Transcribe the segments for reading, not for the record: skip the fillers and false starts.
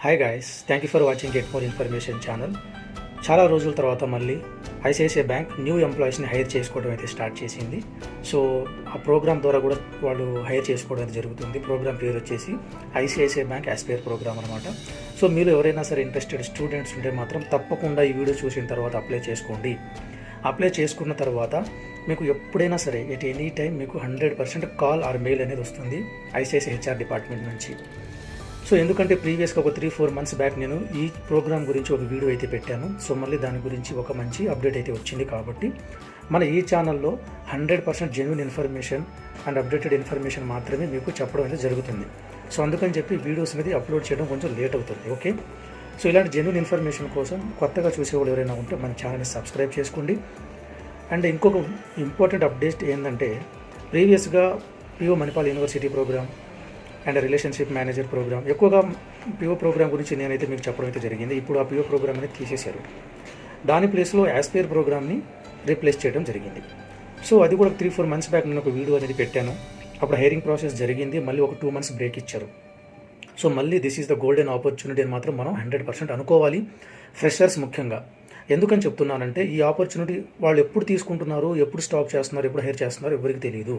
Hi guys, thank you for watching get more information channel. చాలా రోజుల తర్వాత మళ్ళీ ఐసిఐసిఐ బ్యాంక్ న్యూ ఎంప్లాయీస్ని హైర్ చేసుకోవడం అయితే స్టార్ట్ చేసింది. సో ఆ ప్రోగ్రామ్ ద్వారా కూడా వాళ్ళు హైర్ చేసుకోవడం అయితే జరుగుతుంది. ప్రోగ్రామ్ పేరు వచ్చేసి ఐసిఐసిఐ బ్యాంక్ ఆస్పైర్ ప్రోగ్రామ్ అనమాట. సో మీరు ఎవరైనా సరే ఇంట్రెస్టెడ్ స్టూడెంట్స్ ఉంటే మాత్రం తప్పకుండా ఈ వీడియో చూసిన తర్వాత అప్లై చేసుకోండి. అప్లై చేసుకున్న తర్వాత మీకు ఎప్పుడైనా సరే ఎట్ ఎనీ టైం మీకు 100% కాల్ ఆర్ మెయిల్ అనేది వస్తుంది ఐసిఐసిఐ హెచ్ఆర్ డిపార్ట్మెంట్ నుంచి. సో ఎందుకంటే ప్రీవియస్గా ఒక 3-4 మంత్స్ బ్యాక్ నేను ఈ ప్రోగ్రామ్ గురించి ఒక వీడియో అయితే పెట్టాను. సో మళ్ళీ దాని గురించి ఒక మంచి అప్డేట్ అయితే వచ్చింది. కాబట్టి మన ఈ ఛానల్లో 100% genuine information and updated information మాత్రమే మీకు చెప్పడం అయితే జరుగుతుంది. సో అందుకని చెప్పి వీడియోస్ అనేది అప్లోడ్ చేయడం కొంచెం లేట్ అవుతుంది. ఓకే, సో ఇలాంటి జెన్యూన్ ఇన్ఫర్మేషన్ కోసం కొత్తగా చూసేవాళ్ళు ఎవరైనా ఉంటే మన ఛానల్ని సబ్స్క్రైబ్ చేసుకోండి. అండ్ ఇంకొక ఇంపార్టెంట్ అప్డేట్ ఏంటంటే ప్రీవియస్గా PO Manipal university program and relationship manager program, ఎక్కువగా పిఓ ప్రోగ్రామ్ గురించి నేనైతే మీకు చెప్పడం అయితే జరిగింది. ఇప్పుడు ఆ పిఓ ప్రోగ్రామ్ అనేది తీసేశారు. దాని ప్లేస్లో ఆస్పైర్ ప్రోగ్రామ్ని రీప్లేస్ చేయడం జరిగింది. సో అది కూడా 3-4 మంత్స్ బ్యాక్ నేను ఒక వీడియో అనేది పెట్టాను. అప్పుడు హైరింగ్ ప్రాసెస్ జరిగింది, మళ్ళీ ఒక 2 మంత్స్ బ్రేక్ ఇచ్చారు. సో మళ్ళీ this is the golden opportunity అని మాత్రం మనం 100% అనుకోవాలి, ఫ్రెషర్స్ ముఖ్యంగా. ఎందుకని చెప్తున్నానంటే ఈ ఆపర్చునిటీ వాళ్ళు ఎప్పుడు తీసుకుంటున్నారు, ఎప్పుడు స్టాప్ చేస్తున్నారు, ఎప్పుడు హైర్ చేస్తున్నారు ఎవరికి తెలియదు.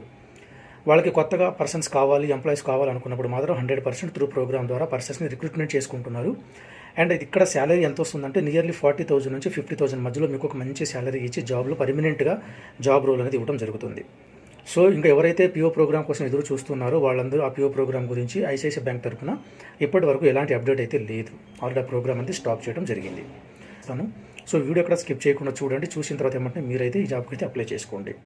వాళ్ళకి కొత్తగా పర్సన్స్ కావాలి, ఎంప్లాయీస్ కావాలనుకున్నప్పుడు మాత్రం 100% త్రూ ప్రోగ్రామ్ ద్వారా పర్సన్స్ని రిక్రూట్మెంట్ చేసుకుంటున్నారు. అండ్ ఇక్కడ శాలరీ ఎంత వస్తుందంటే నియర్లీ 40,000 నుంచి 50,000 మధ్యలో మీకు ఒక మంచి శాలరీ ఇచ్చి జాబ్లో పర్మనెంట్గా జాబ్ రోల్ అనేది ఇవ్వడం జరుగుతుంది. సో ఇంకా ఎవరైతే పిఓ ప్రోగ్రామ్ కోసం ఎదురు చూస్తున్నారో వాళ్ళందరూ ఆ పిఓ ప్రోగ్రామ్ గురించి ఐసిఐసిఐ బ్యాంక్ తరఫున ఇప్పటి వరకు ఎలాంటి అప్డేట్ అయితే లేదు. ఆల్రెడీ ఆ ప్రోగ్రామ్ అనేది స్టాప్ చేయడం జరిగింది. సో వీడియో ఎక్కడ స్కిప్ చేయకుండా చూడండి. చూసిన తర్వాత ఏమంటే మీరైతే ఈ జాబ్కి అయితే అప్లై చేసుకోండి.